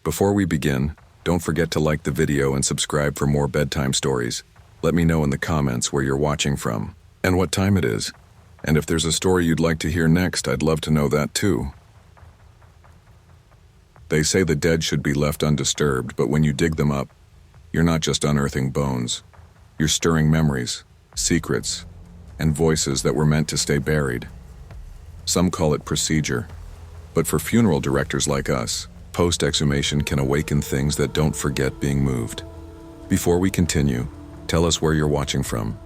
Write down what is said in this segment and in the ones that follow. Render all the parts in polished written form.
Before we begin, don't forget to like the video and subscribe for more bedtime stories. Let me know in the comments where you're watching from and what time it is. And if there's a story you'd like to hear next, I'd love to know that too. They say the dead should be left undisturbed, but when you dig them up, you're not just unearthing bones. You're stirring memories, secrets, and voices that were meant to stay buried. Some call it procedure, but for funeral directors like us, post-exhumation can awaken things that don't forget being moved. Before we continue, tell us where you're watching from.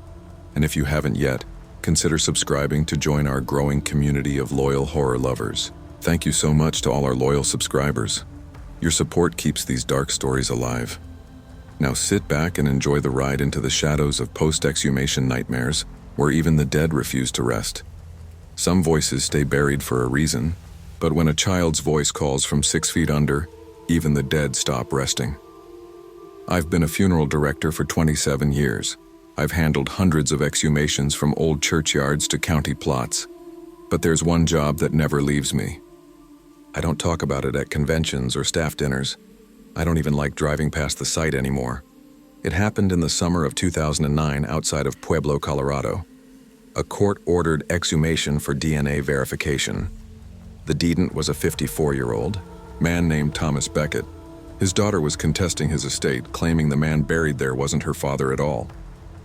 And if you haven't yet, consider subscribing to join our growing community of loyal horror lovers. Thank you so much to all our loyal subscribers. Your support keeps these dark stories alive. Now sit back and enjoy the ride into the shadows of post-exhumation nightmares, where even the dead refuse to rest. Some voices stay buried for a reason, but when a child's voice calls from 6 feet under, even the dead stop resting. I've been a funeral director for 27 years. I've handled hundreds of exhumations from old churchyards to county plots. But there's one job that never leaves me. I don't talk about it at conventions or staff dinners. I don't even like driving past the site anymore. It happened in the summer of 2009 outside of Pueblo, Colorado. A court-ordered exhumation for DNA verification. The decedent was a 54-year-old man named Thomas Beckett. His daughter was contesting his estate, claiming the man buried there wasn't her father at all.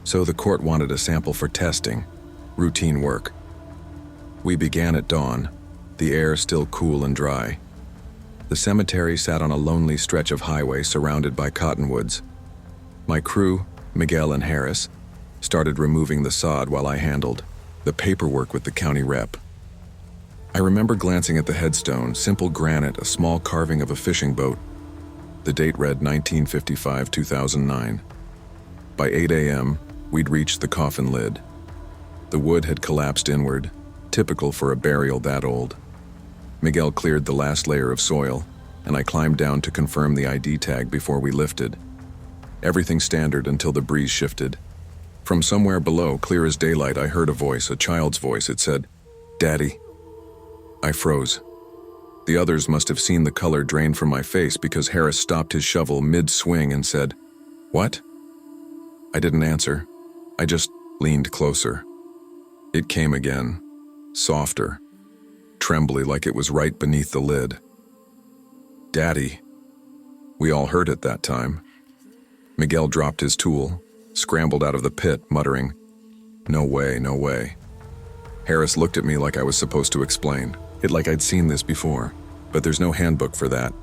So the court wanted a sample for testing. Routine work. We began at dawn, the air still cool and dry. The cemetery sat on a lonely stretch of highway surrounded by cottonwoods. My crew, Miguel and Harris, started removing the sod while I handled the paperwork with the county rep. I remember glancing at the headstone, simple granite, a small carving of a fishing boat. The date read 1955-2009. By 8 a.m., we'd reached the coffin lid. The wood had collapsed inward, typical for a burial that old. Miguel cleared the last layer of soil, and I climbed down to confirm the ID tag before we lifted. Everything standard until the breeze shifted. From somewhere below, clear as daylight, I heard a voice, a child's voice. It said, "Daddy." I froze. The others must have seen the color drain from my face because Harris stopped his shovel mid-swing and said, "What?" I didn't answer. I just leaned closer. It came again, softer, trembly like it was right beneath the lid. "Daddy." We all heard it that time. Miguel dropped his tool, scrambled out of the pit, muttering, "No way, no way." Harris looked at me like I was supposed to explain it, like I'd seen this before, but there's no handbook for that.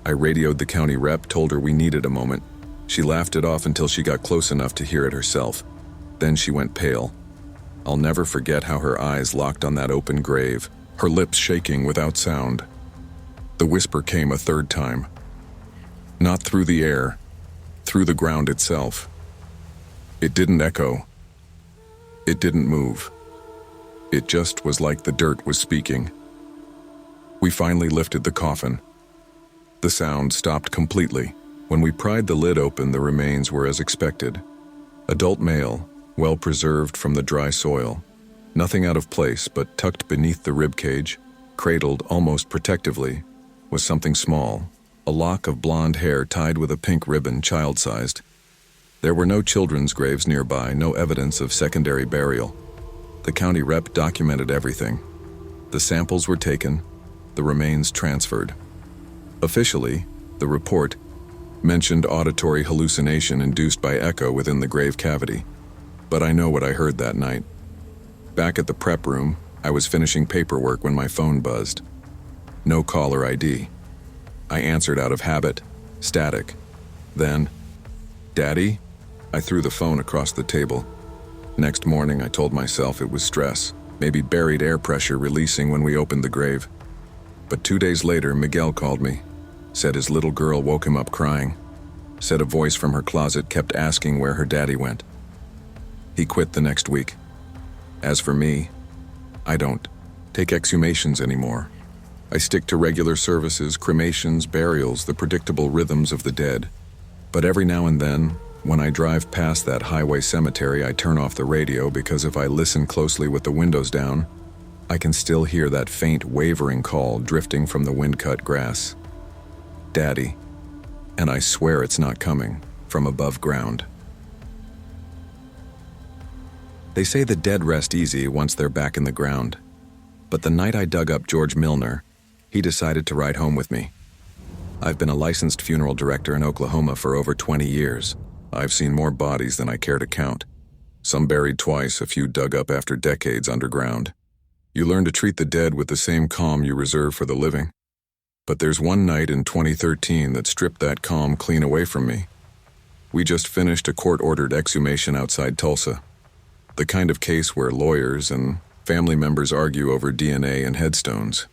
I radioed the county rep, told her we needed a moment. She laughed it off until she got close enough to hear it herself. Then she went pale. I'll never forget how her eyes locked on that open grave, her lips shaking without sound. The whisper came a third time. Not through the air, through the ground itself. It didn't echo. It didn't move. It just was like the dirt was speaking. We finally lifted the coffin. The sound stopped completely. When we pried the lid open, the remains were as expected. Adult male, well preserved from the dry soil. Nothing out of place, but tucked beneath the rib cage, cradled almost protectively, was something small, a lock of blonde hair tied with a pink ribbon, child-sized. There were no children's graves nearby, no evidence of secondary burial. The county rep documented everything. The samples were taken, the remains transferred. Officially, the report mentioned auditory hallucination induced by echo within the grave cavity. But I know what I heard that night. Back at the prep room, I was finishing paperwork when my phone buzzed. No caller ID. I answered out of habit, static. Then, "Daddy?" I threw the phone across the table. Next morning, I told myself it was stress, maybe buried air pressure releasing when we opened the grave. But 2 days later, Miguel called me, said his little girl woke him up crying, said a voice from her closet kept asking where her daddy went. He quit the next week. As for me, I don't take exhumations anymore. I stick to regular services, cremations, burials, the predictable rhythms of the dead. But every now and then, when I drive past that highway cemetery, I turn off the radio because if I listen closely with the windows down, I can still hear that faint, wavering call drifting from the wind-cut grass. Daddy. And I swear it's not coming from above ground. They say the dead rest easy once they're back in the ground. But the night I dug up George Milner, he decided to ride home with me. I've been a licensed funeral director in Oklahoma for over 20 years. I've seen more bodies than I care to count. Some buried twice, a few dug up after decades underground. You learn to treat the dead with the same calm you reserve for the living. But there's one night in 2013 that stripped that calm clean away from me. We just finished a court-ordered exhumation outside Tulsa. The kind of case where lawyers and family members argue over DNA and headstones.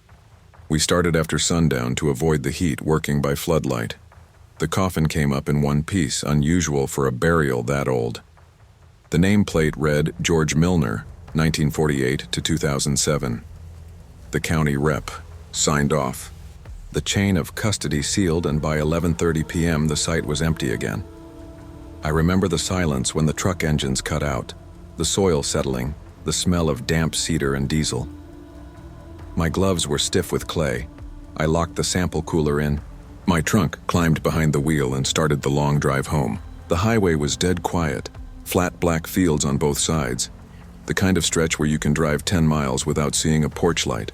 We started after sundown to avoid the heat, working by floodlight. The coffin came up in one piece, unusual for a burial that old. The nameplate read George Milner, 1948 to 2007. The county rep signed off. The chain of custody sealed, and by 11:30 p.m. the site was empty again. I remember the silence when the truck engines cut out, the soil settling, the smell of damp cedar and diesel. My gloves were stiff with clay. I locked the sample cooler in. My trunk climbed behind the wheel and started the long drive home. The highway was dead quiet, flat black fields on both sides, the kind of stretch where you can drive 10 miles without seeing a porch light.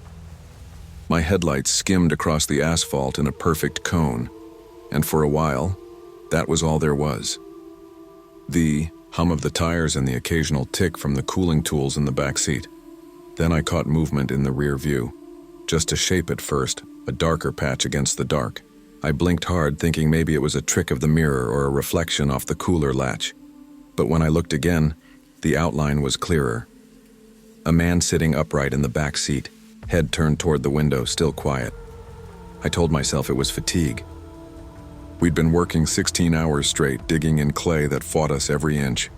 My headlights skimmed across the asphalt in a perfect cone, and for a while, that was all there was. The hum of the tires and the occasional tick from the cooling tools in the back seat. Then I caught movement in the rear view. Just a shape at first, a darker patch against the dark. I blinked hard, thinking maybe it was a trick of the mirror or a reflection off the cooler latch. But when I looked again, the outline was clearer. A man sitting upright in the back seat, head turned toward the window, still quiet. I told myself it was fatigue. We'd been working 16 hours straight, digging in clay that fought us every inch.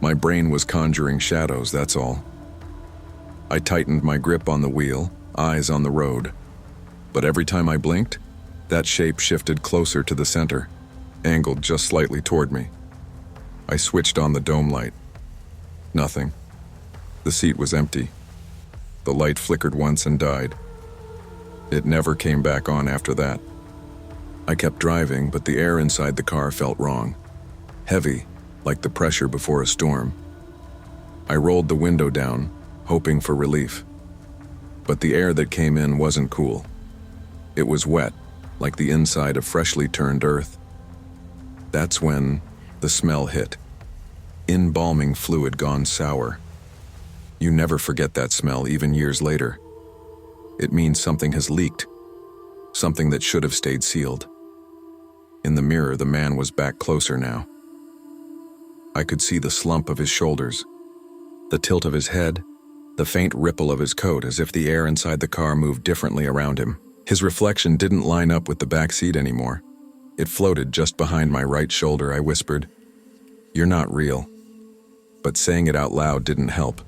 My brain was conjuring shadows, that's all. I tightened my grip on the wheel, eyes on the road. But every time I blinked, that shape shifted closer to the center, angled just slightly toward me. I switched on the dome light. Nothing. The seat was empty. The light flickered once and died. It never came back on after that. I kept driving, but the air inside the car felt wrong. Heavy, like the pressure before a storm. I rolled the window down, hoping for relief. But the air that came in wasn't cool. It was wet, like the inside of freshly turned earth. That's when the smell hit. Embalming fluid gone sour. You never forget that smell, even years later. It means something has leaked. Something that should have stayed sealed. In the mirror, the man was back closer now. I could see the slump of his shoulders, the tilt of his head, the faint ripple of his coat, as if the air inside the car moved differently around him. His reflection didn't line up with the back seat anymore. It floated just behind my right shoulder. I whispered, "You're not real." But saying it out loud didn't help.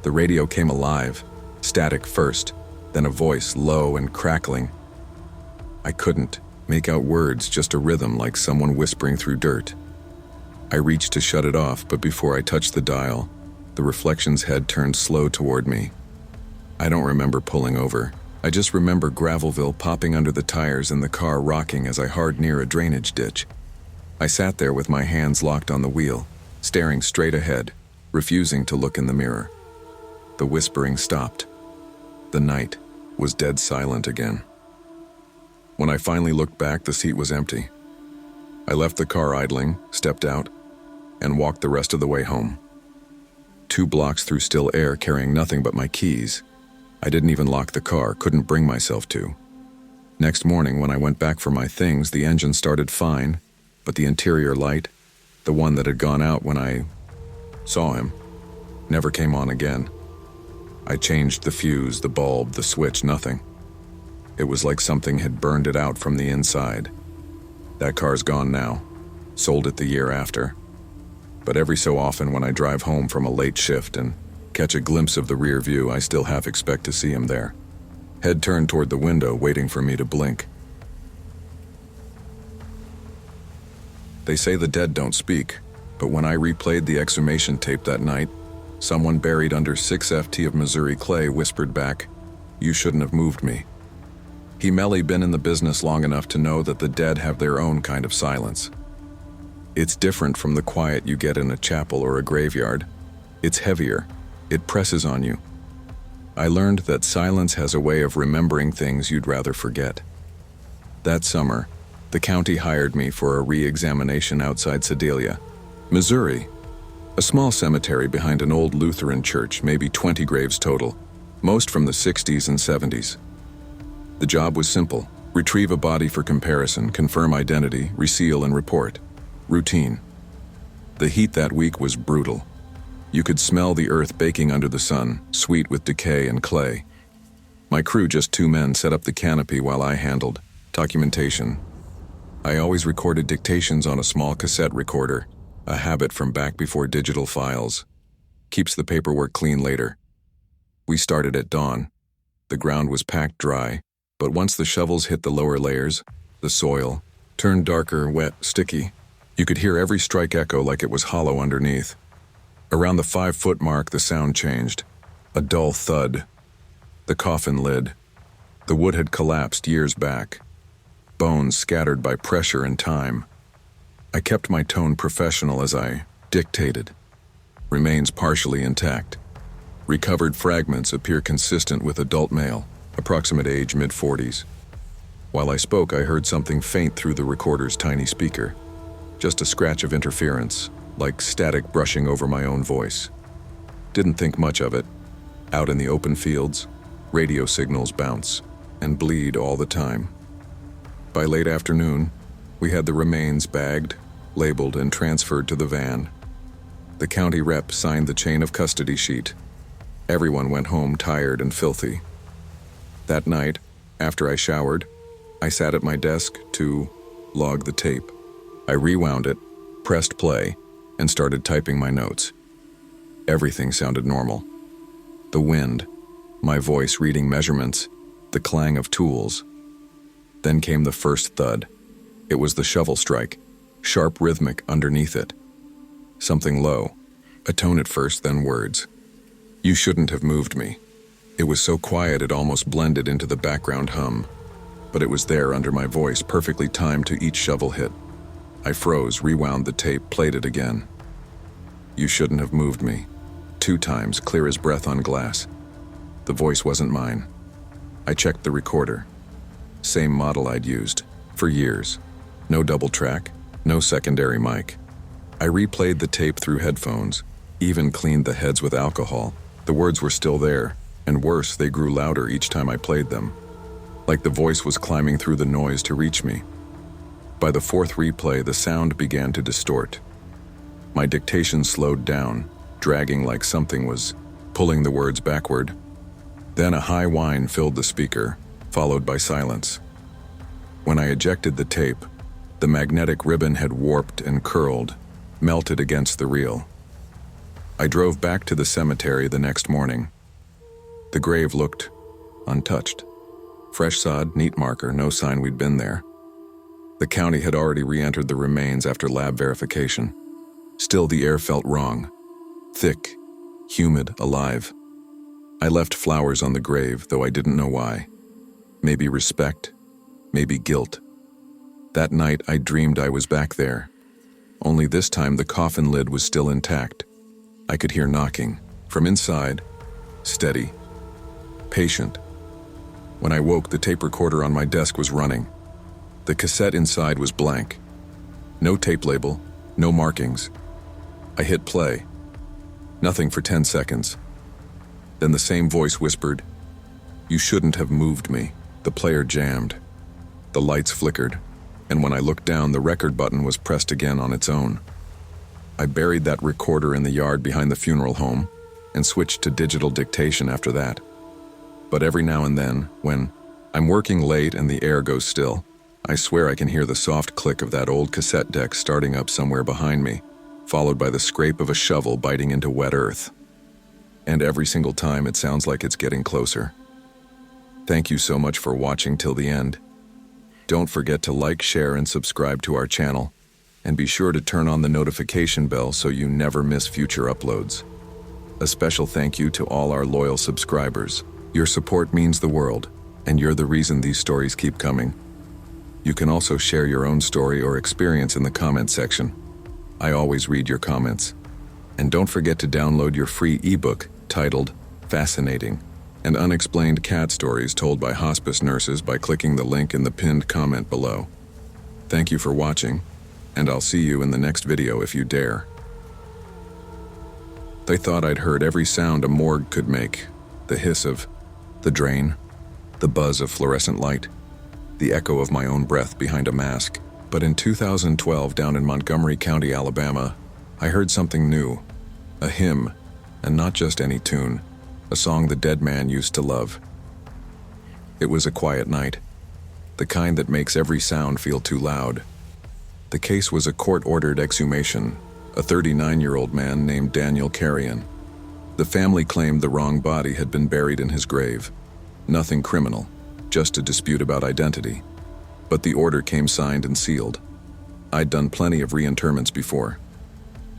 The radio came alive, static first, then a voice low and crackling. I couldn't make out words, just a rhythm like someone whispering through dirt. I reached to shut it off, but before I touched the dial, the reflection's head turned slow toward me. I don't remember pulling over. I just remember Gravelville popping under the tires and the car rocking as I hard near a drainage ditch. I sat there with my hands locked on the wheel, staring straight ahead, refusing to look in the mirror. The whispering stopped. The night was dead silent again. When I finally looked back, the seat was empty. I left the car idling, stepped out, and walked the rest of the way home. 2 blocks through still air, carrying nothing but my keys. I didn't even lock the car, couldn't bring myself to. Next morning, when I went back for my things, the engine started fine, but the interior light, the one that had gone out when I saw him, never came on again. I changed the fuse, the bulb, the switch, nothing. It was like something had burned it out from the inside. That car's gone now. Sold it the year after. But every so often when I drive home from a late shift and catch a glimpse of the rear view, I still half expect to see him there. Head turned toward the window, waiting for me to blink. They say the dead don't speak, but when I replayed the exhumation tape that night, someone buried under 6 FT of Missouri clay whispered back, "You shouldn't have moved me." He merely been in the business long enough to know that the dead have their own kind of silence. It's different from the quiet you get in a chapel or a graveyard. It's heavier. It presses on you. I learned that silence has a way of remembering things you'd rather forget. That summer, the county hired me for a re-examination outside Sedalia, Missouri, a small cemetery behind an old Lutheran church, maybe 20 graves total, most from the 60s and 70s. The job was simple: retrieve a body for comparison, confirm identity, reseal and report. Routine. The heat that week was brutal. You could smell the earth baking under the sun, sweet with decay and clay. My crew, just 2 men, set up the canopy while I handled documentation. I always recorded dictations on a small cassette recorder, a habit from back before digital files. Keeps the paperwork clean later. We started at dawn. The ground was packed dry, but once the shovels hit the lower layers, the soil turned darker, wet, sticky. You could hear every strike echo like it was hollow underneath. Around the 5-foot mark, the sound changed. A dull thud. The coffin lid. The wood had collapsed years back. Bones scattered by pressure and time. I kept my tone professional as I dictated. Remains partially intact. Recovered fragments appear consistent with adult male, approximate age mid-40s. While I spoke, I heard something faint through the recorder's tiny speaker. Just a scratch of interference, like static brushing over my own voice. Didn't think much of it. Out in the open fields, radio signals bounce and bleed all the time. By late afternoon, we had the remains bagged, labeled, and transferred to the van. The county rep signed the chain of custody sheet. Everyone went home tired and filthy. That night, after I showered, I sat at my desk to log the tape. I rewound it, pressed play, and started typing my notes. Everything sounded normal. The wind, my voice reading measurements, the clang of tools. Then came the first thud. It was the shovel strike, sharp rhythmic underneath it. Something low, a tone at first, then words. You shouldn't have moved me. It was so quiet it almost blended into the background hum, but it was there under my voice, perfectly timed to each shovel hit. I froze, rewound the tape, played it again. You shouldn't have moved me. 2 times, clear as breath on glass. The voice wasn't mine. I checked the recorder. Same model I'd used for years. No double track, no secondary mic. I replayed the tape through headphones, even cleaned the heads with alcohol. The words were still there, and worse, they grew louder each time I played them. Like the voice was climbing through the noise to reach me. By the 4th replay, the sound began to distort. My dictation slowed down, dragging like something was pulling the words backward. Then a high whine filled the speaker, followed by silence. When I ejected the tape, the magnetic ribbon had warped and curled, melted against the reel. I drove back to the cemetery the next morning. The grave looked untouched. Fresh sod, neat marker, no sign we'd been there. The county had already re-entered the remains after lab verification. Still, the air felt wrong. Thick, humid, alive. I left flowers on the grave, though I didn't know why. Maybe respect, maybe guilt. That night, I dreamed I was back there. Only this time, the coffin lid was still intact. I could hear knocking. From inside, steady, patient. When I woke, the tape recorder on my desk was running. The cassette inside was blank. No tape label, no markings. I hit play. Nothing for 10 seconds. Then the same voice whispered, "You shouldn't have moved me." The player jammed. The lights flickered, and when I looked down, the record button was pressed again on its own. I buried that recorder in the yard behind the funeral home and switched to digital dictation after that. But every now and then, when I'm working late and the air goes still, I swear I can hear the soft click of that old cassette deck starting up somewhere behind me, followed by the scrape of a shovel biting into wet earth. And every single time it sounds like it's getting closer. Thank you so much for watching till the end. Don't forget to like, share, and subscribe to our channel. And be sure to turn on the notification bell so you never miss future uploads. A special thank you to all our loyal subscribers. Your support means the world, and you're the reason these stories keep coming. You can also share your own story or experience in the comment section. I always read your comments. And don't forget to download your free ebook titled Fascinating and Unexplained Cat Stories Told by Hospice Nurses by clicking the link in the pinned comment below. Thank you for watching, and I'll see you in the next video if you dare. They thought I'd heard every sound a morgue could make. The hiss of the drain, the buzz of fluorescent light, the echo of my own breath behind a mask. But in 2012, down in Montgomery County, Alabama, I heard something new. A hymn, and not just any tune. A song the dead man used to love. It was a quiet night, the kind that makes every sound feel too loud. The case was a court-ordered exhumation, a 39-year-old man named Daniel Carrion. The family claimed the wrong body had been buried in his grave. Nothing criminal, just a dispute about identity. But the order came signed and sealed. I'd done plenty of reinterments before.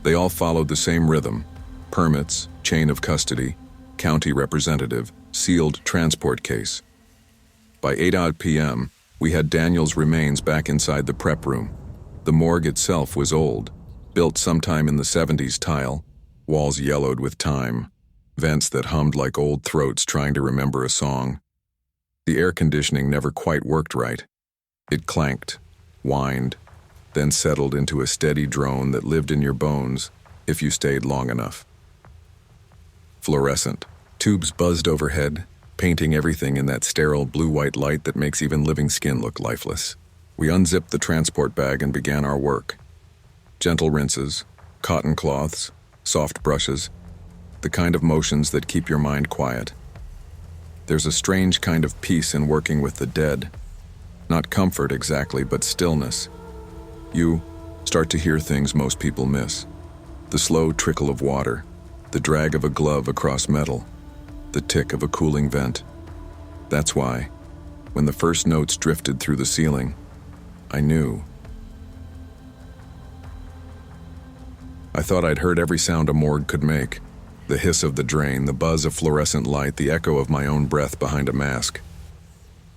They all followed the same rhythm: permits, chain of custody, county representative, sealed transport case. By 8 p.m., we had Daniel's remains back inside the prep room. The morgue itself was old, built sometime in the 70s tile, walls yellowed with time, vents that hummed like old throats trying to remember a song. The air conditioning never quite worked right. It clanked, whined, then settled into a steady drone that lived in your bones if you stayed long enough. Fluorescent tubes buzzed overhead, painting everything in that sterile blue-white light that makes even living skin look lifeless. We unzipped the transport bag and began our work. Gentle rinses, cotton cloths, soft brushes, the kind of motions that keep your mind quiet. There's a strange kind of peace in working with the dead. Not comfort exactly, but stillness. You start to hear things most people miss. The slow trickle of water, the drag of a glove across metal, the tick of a cooling vent. That's why, when the first notes drifted through the ceiling, I knew. I thought I'd heard every sound a morgue could make. The hiss of the drain, the buzz of fluorescent light, the echo of my own breath behind a mask.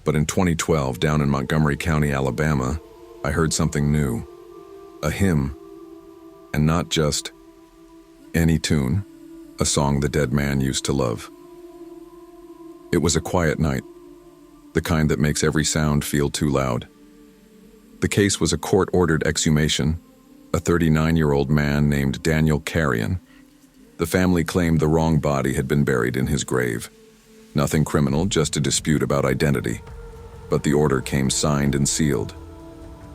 But in 2012, down in Montgomery County, Alabama, I heard something new. A hymn. And not just any tune, a song the dead man used to love. It was a quiet night, the kind that makes every sound feel too loud. The case was a court-ordered exhumation, a 39-year-old man named Daniel Carrion. The family claimed the wrong body had been buried in his grave. Nothing criminal, just a dispute about identity. But the order came signed and sealed.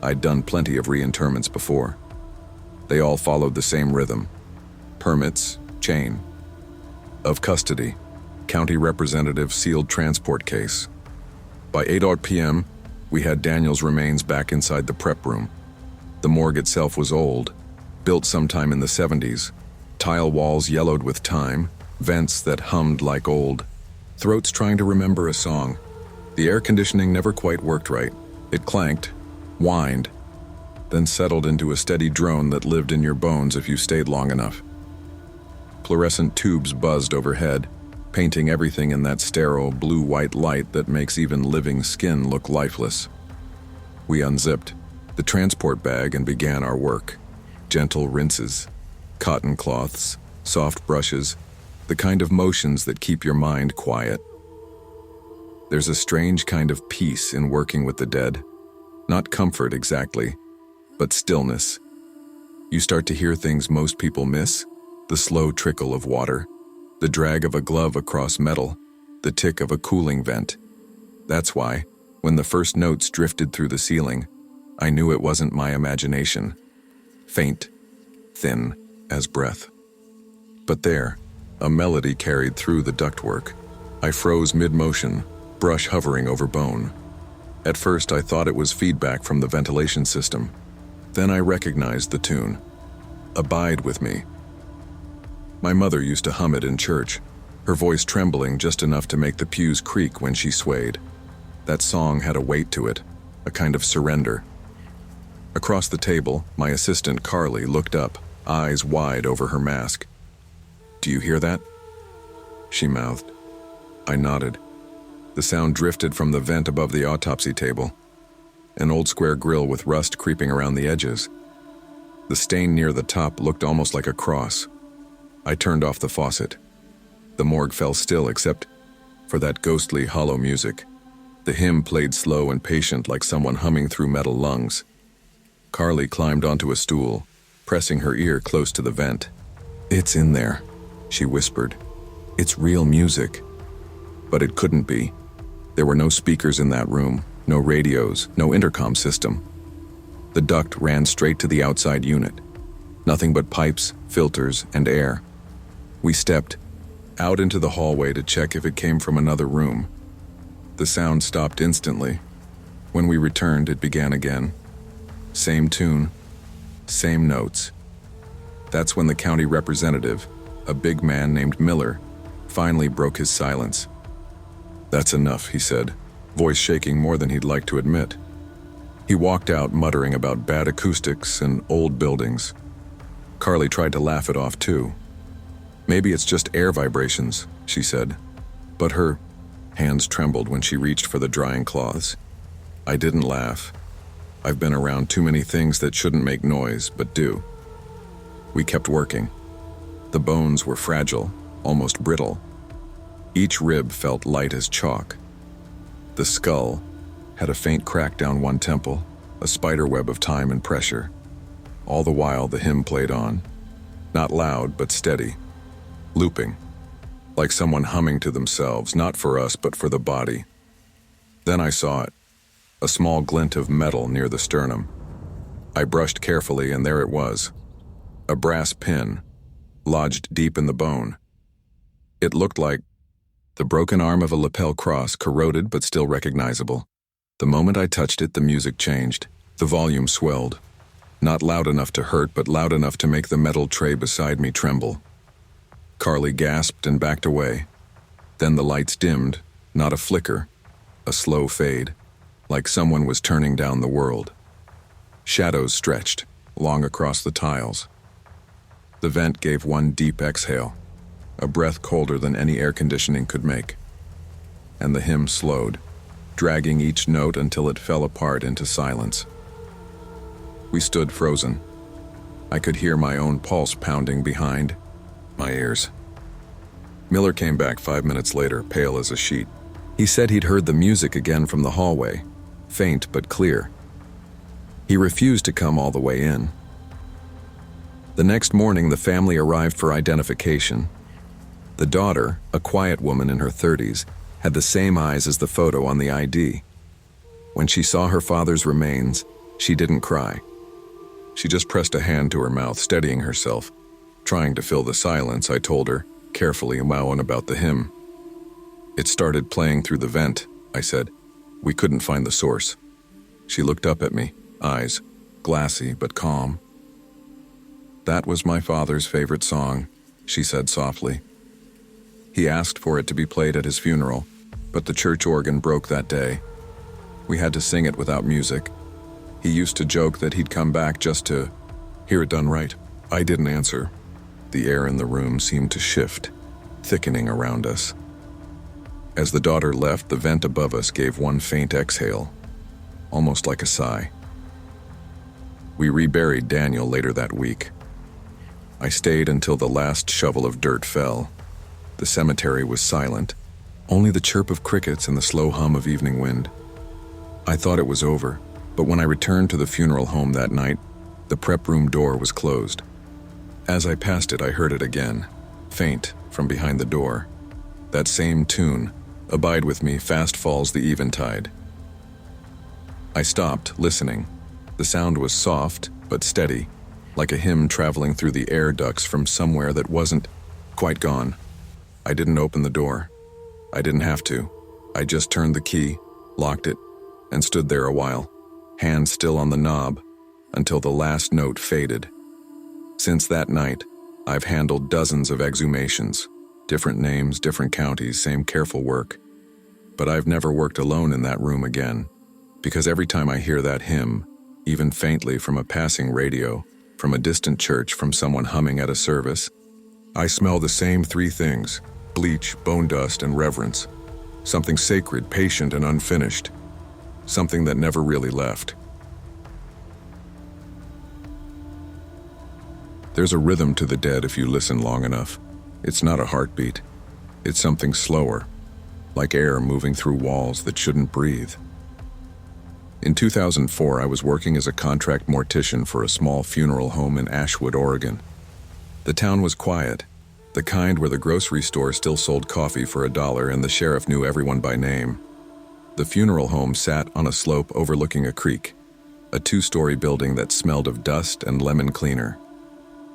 I'd done plenty of reinterments before. They all followed the same rhythm. Permits, chain of custody, county representative, sealed transport case. By 8 p.m., we had Daniel's remains back inside the prep room. The morgue itself was old, built sometime in the 70s. Tile walls yellowed with time, vents that hummed like old throats trying to remember a song. The air conditioning never quite worked right. It clanked, whined, then settled into a steady drone that lived in your bones if you stayed long enough. Fluorescent tubes buzzed overhead, painting everything in that sterile blue-white light that makes even living skin look lifeless. We unzipped the transport bag and began our work. Gentle rinses, cotton cloths, soft brushes, the kind of motions that keep your mind quiet. There's a strange kind of peace in working with the dead. Not comfort exactly, but stillness. You start to hear things most people miss: the slow trickle of water, the drag of a glove across metal, the tick of a cooling vent. That's why, when the first notes drifted through the ceiling, I knew it wasn't my imagination. Faint, thin as breath. But there, a melody carried through the ductwork. I froze mid-motion, brush hovering over bone. At first, I thought it was feedback from the ventilation system. Then I recognized the tune. Abide with me. My mother used to hum it in church, her voice trembling just enough to make the pews creak when she swayed. That song had a weight to it, a kind of surrender. Across the table, my assistant Carly looked up, eyes wide over her mask. "Do you hear that?" she mouthed. I nodded. The sound drifted from the vent above the autopsy table, an old square grill with rust creeping around the edges. The stain near the top looked almost like a cross. I turned off the faucet. The morgue fell still except for that ghostly, hollow music. The hymn played slow and patient like someone humming through metal lungs. Carly climbed onto a stool, pressing her ear close to the vent. "It's in there," she whispered. "It's real music." But it couldn't be. There were no speakers in that room, no radios, no intercom system. The duct ran straight to the outside unit. Nothing but pipes, filters, and air. We stepped out into the hallway to check if it came from another room. The sound stopped instantly. When we returned, it began again. Same tune, same notes. That's when the county representative, a big man named Miller, finally broke his silence. "That's enough," he said, voice shaking more than he'd like to admit. He walked out muttering about bad acoustics and old buildings. Carly tried to laugh it off too. "Maybe it's just air vibrations," she said, but her hands trembled when she reached for the drying cloths. I didn't laugh. I've been around too many things that shouldn't make noise, but do. We kept working. The bones were fragile, almost brittle. Each rib felt light as chalk. The skull had a faint crack down one temple, a spiderweb of time and pressure. All the while, the hymn played on. Not loud, but steady. Looping. Like someone humming to themselves, not for us, but for the body. Then I saw it. A small glint of metal near the sternum. I brushed carefully, and there it was. A brass pin, lodged deep in the bone. It looked like the broken arm of a lapel cross, corroded but still recognizable. The moment I touched it, the music changed. The volume swelled. Not loud enough to hurt, but loud enough to make the metal tray beside me tremble. Carly gasped and backed away. Then the lights dimmed, not a flicker, a slow fade, like someone was turning down the world. Shadows stretched, long across the tiles. The vent gave one deep exhale, a breath colder than any air conditioning could make. And the hymn slowed, dragging each note until it fell apart into silence. We stood frozen. I could hear my own pulse pounding behind my ears. Miller came back 5 minutes later, pale as a sheet. He said he'd heard the music again from the hallway, faint but clear. He refused to come all the way in. The next morning, the family arrived for identification. The daughter, a quiet woman in her 30s, had the same eyes as the photo on the ID. When she saw her father's remains, she didn't cry. She just pressed a hand to her mouth, steadying herself. Trying to fill the silence, I told her, carefully wowing about the hymn. "It started playing through the vent," I said. "We couldn't find the source." She looked up at me, eyes glassy but calm. "That was my father's favorite song," she said softly. "He asked for it to be played at his funeral, but the church organ broke that day. We had to sing it without music. He used to joke that he'd come back just to hear it done right." I didn't answer. The air in the room seemed to shift, thickening around us. As the daughter left, the vent above us gave one faint exhale, almost like a sigh. We reburied Daniel later that week. I stayed until the last shovel of dirt fell. The cemetery was silent, only the chirp of crickets and the slow hum of evening wind. I thought it was over, but when I returned to the funeral home that night, the prep room door was closed. As I passed it, I heard it again, faint from behind the door. That same tune, "Abide with me, fast falls the eventide." I stopped, listening. The sound was soft, but steady, like a hymn traveling through the air ducts from somewhere that wasn't quite gone. I didn't open the door. I didn't have to. I just turned the key, locked it, and stood there a while, hand still on the knob, until the last note faded. Since that night, I've handled dozens of exhumations, different names, different counties, same careful work. But I've never worked alone in that room again, because every time I hear that hymn, even faintly from a passing radio, from a distant church, from someone humming at a service, I smell the same three things: bleach, bone dust, and reverence. Something sacred, patient, and unfinished. Something that never really left. There's a rhythm to the dead if you listen long enough. It's not a heartbeat. It's something slower, like air moving through walls that shouldn't breathe. In 2004, I was working as a contract mortician for a small funeral home in Ashwood, Oregon. The town was quiet, the kind where the grocery store still sold coffee for $1 and the sheriff knew everyone by name. The funeral home sat on a slope overlooking a creek, a 2-story building that smelled of dust and lemon cleaner.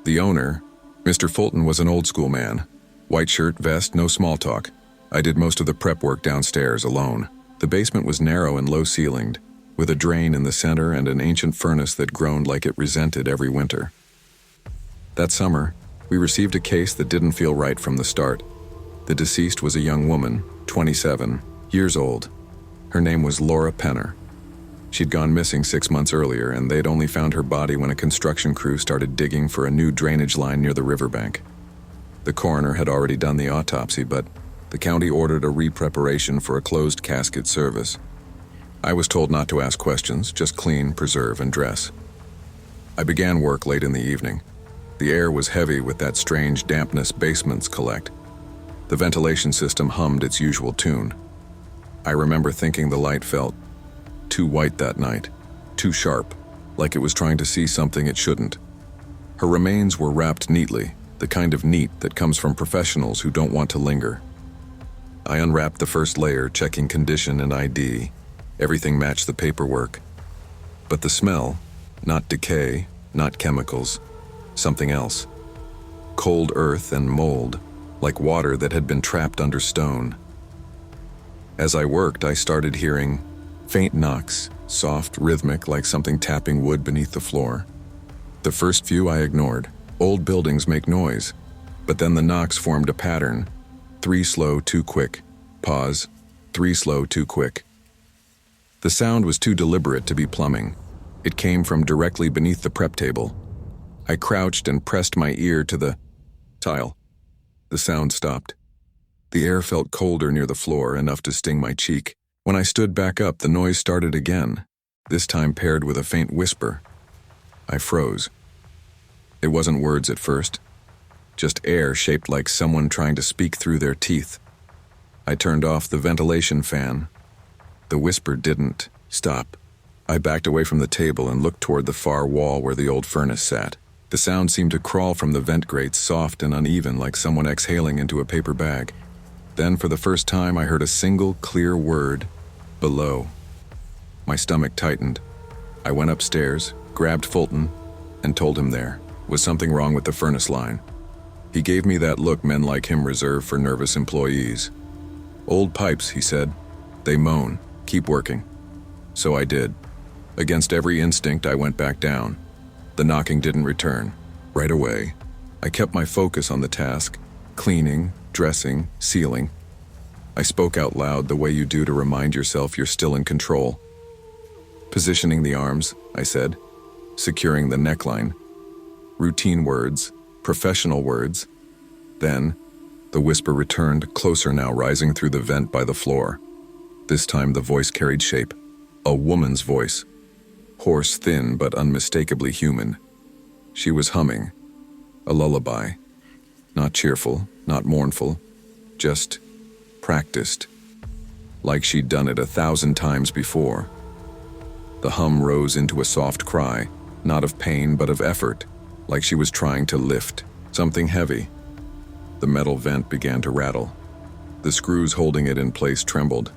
The owner, Mr. Fulton, was an old-school man. White shirt, vest, no small talk. I did most of the prep work downstairs alone. The basement was narrow and low-ceilinged, with a drain in the center and an ancient furnace that groaned like it resented every winter. That summer, we received a case that didn't feel right from the start. The deceased was a young woman, 27 years old. Her name was Laura Penner. She'd gone missing 6 months earlier, and they'd only found her body when a construction crew started digging for a new drainage line near the riverbank. The coroner had already done the autopsy, but the county ordered a re-preparation for a closed casket service. I was told not to ask questions, just clean, preserve, and dress. I began work late in the evening. The air was heavy with that strange dampness basements collect. The ventilation system hummed its usual tune. I remember thinking the light felt too white that night, too sharp, like it was trying to see something it shouldn't. Her remains were wrapped neatly, the kind of neat that comes from professionals who don't want to linger. I unwrapped the first layer, checking condition and ID. Everything matched the paperwork. But the smell, not decay, not chemicals, something else. Cold earth and mold, like water that had been trapped under stone. As I worked, I started hearing faint knocks, soft, rhythmic, like something tapping wood beneath the floor. The first few I ignored. Old buildings make noise. But then the knocks formed a pattern. 3 slow, 2 quick. Pause. 3 slow, 2 quick. The sound was too deliberate to be plumbing. It came from directly beneath the prep table. I crouched and pressed my ear to the tile. The sound stopped. The air felt colder near the floor, enough to sting my cheek. When I stood back up, the noise started again, this time paired with a faint whisper. I froze. It wasn't words at first, just air shaped like someone trying to speak through their teeth. I turned off the ventilation fan. The whisper didn't stop. I backed away from the table and looked toward the far wall where the old furnace sat. The sound seemed to crawl from the vent grates, soft and uneven, like someone exhaling into a paper bag. Then, for the first time, I heard a single, clear word, below. My stomach tightened. I went upstairs, grabbed Fulton, and told him there was something wrong with the furnace line. He gave me that look men like him reserve for nervous employees. "Old pipes," he said. "They moan. Keep working." So I did. Against every instinct, I went back down. The knocking didn't return. Right away, I kept my focus on the task, cleaning, dressing, sealing. I spoke out loud the way you do to remind yourself you're still in control. Positioning the arms, I said, securing the neckline. Routine words, professional words. Then, the whisper returned, closer now, rising through the vent by the floor. This time the voice carried shape. A woman's voice. Hoarse, thin, but unmistakably human. She was humming. A lullaby. Not cheerful, not mournful. Just practiced. Like she'd done it 1,000 times before. The hum rose into a soft cry, not of pain but of effort, like she was trying to lift something heavy. The metal vent began to rattle. The screws holding it in place trembled.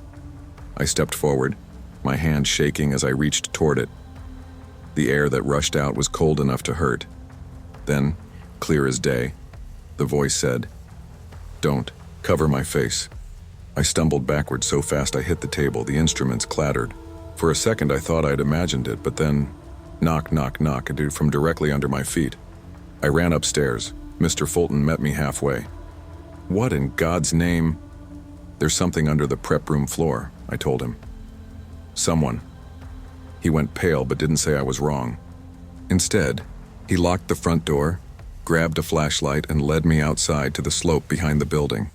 I stepped forward, my hand shaking as I reached toward it. The air that rushed out was cold enough to hurt. Then, clear as day, the voice said, "Don't cover my face." I stumbled backward so fast I hit the table. The instruments clattered. For a second I thought I'd imagined it, but then, knock, knock, knock, from directly under my feet. I ran upstairs. Mr. Fulton met me halfway. "What in God's name?" "There's something under the prep room floor," I told him. "Someone." He went pale but didn't say I was wrong. Instead, he locked the front door, grabbed a flashlight, and led me outside to the slope behind the building.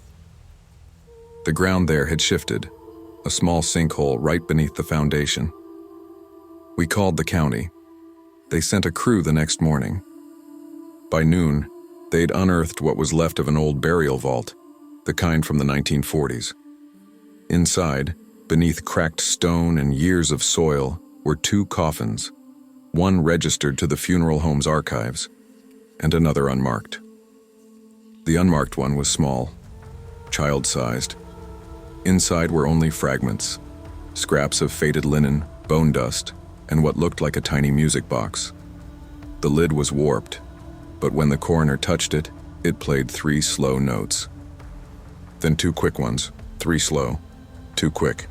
The ground there had shifted, a small sinkhole right beneath the foundation. We called the county. They sent a crew the next morning. By noon, they'd unearthed what was left of an old burial vault, the kind from the 1940s. Inside, beneath cracked stone and years of soil, were 2 coffins, one registered to the funeral home's archives, and another unmarked. The unmarked one was small, child-sized. Inside were only fragments, scraps of faded linen, bone dust, and what looked like a tiny music box. The lid was warped, but when the coroner touched it, it played 3 slow notes. Then 2 quick ones, 3 slow, 2 quick.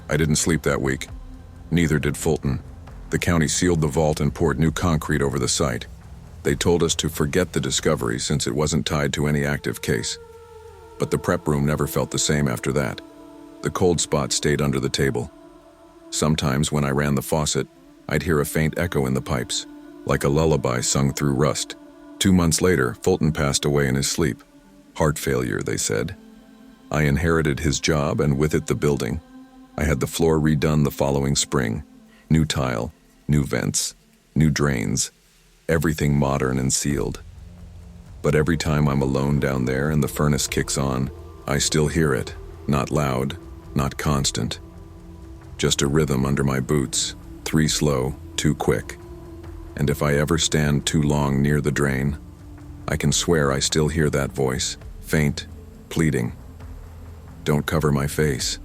I didn't sleep that week. Neither did Fulton. The county sealed the vault and poured new concrete over the site. They told us to forget the discovery since it wasn't tied to any active case. But the prep room never felt the same after that. The cold spot stayed under the table. Sometimes when I ran the faucet, I'd hear a faint echo in the pipes, like a lullaby sung through rust. 2 months later, Fulton passed away in his sleep. Heart failure, they said. I inherited his job and with it the building. I had the floor redone the following spring. New tile, new vents, new drains, everything modern and sealed. But every time I'm alone down there and the furnace kicks on, I still hear it, not loud, not constant. Just a rhythm under my boots, 3 slow, 2 quick. And if I ever stand too long near the drain, I can swear I still hear that voice, faint, pleading. Don't cover my face.